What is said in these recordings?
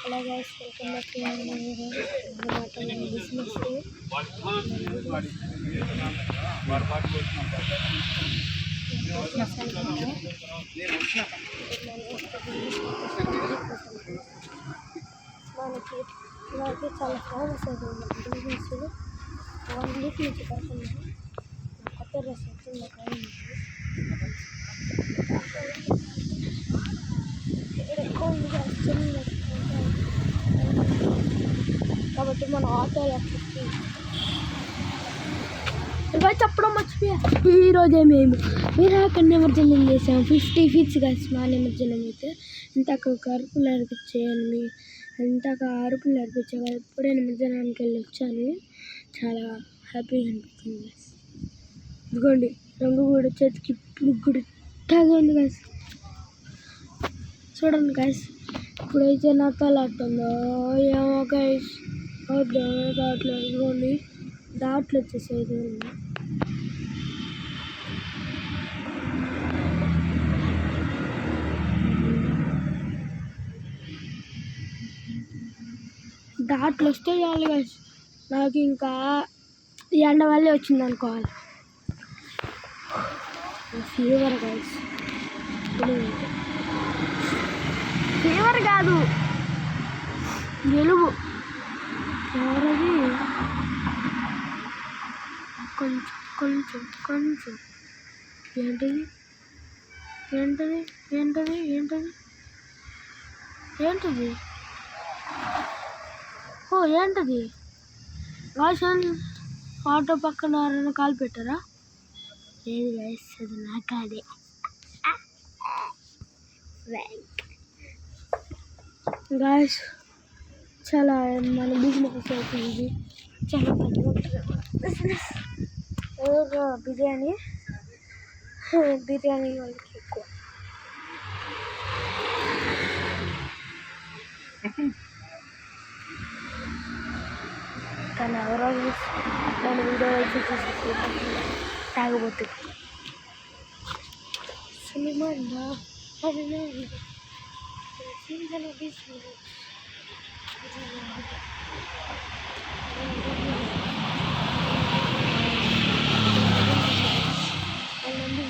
Hello guys, welcome back to my business. మనకి చాలా famous అయిపోయింది బిజినెస్. 1 వీక్ నుంచి పడుతున్నాను. కొత్త డ్రెస్ వచ్చింది ఎక్కువ కాబట్టి మన ఆటోలో ఇవాళ చెప్పడం మర్చిపోయా. ఈరోజే మేము విరాక నిమజ్జనం చేసాము. 50 feet గైస్ మా నిమజ్జనం అయితే. ఇంతక ఒక అరుపులు అనిపించాను, ఇంతక అరుపులు అనిపించా కదా. ఇప్పుడే నిమజ్జనానికి వెళ్ళి వచ్చాను. చాలా హ్యాపీగా అనిపిస్తుంది గైస్. ఇదిగోండి రంగు కూడా చేతికి ఇప్పుడు కూడా ఇట్టాగే ఉంది గైస్. చూడండి గైస్, ఇప్పుడైతే నా తలాడుతుందో ఏమో గైస్. దాంట్లో ఇదిగోండి దాంట్లో వచ్చేసేది దాంట్లో వస్తే చాలు గైస్. నాకు ఇంకా ఈ ఎండ వల్లే వచ్చింది అనుకోవాలి. ఫీవర్ గైస్, ఫీవర్ కాదు జలుబు. ఎవరది? కొంచెం కొంచెం కొంచెం ఏంటది ఏంటది ఏంటది ఏంటది ఏంటది? ఓ ఏంటది? వాషన్ ఆటో పక్కన ఎవరైనా కాలు పెట్టారా? లేదు గైస్, అది నా కాదే. గాయస్ చాలా మన బిజినెస్ అవుతుంది. చాలా పెద్ద బిజినెస్. బిర్యానీ వాళ్ళకి ఎక్కువ. కానీ ఎవరో నేను వీడియో వచ్చి చూసి తాగబోతు సినిమా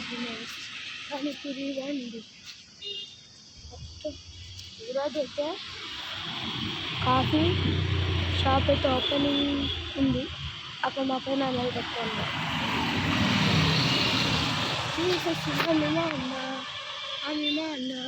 బిజినెస్. పానీపూరి వండి ఈరోజైతే కాఫీ షాప్ అయితే ఓపెనింగ్ ఉంది. అక్కడ మా పైన అమలు పెట్టాను. అన్నా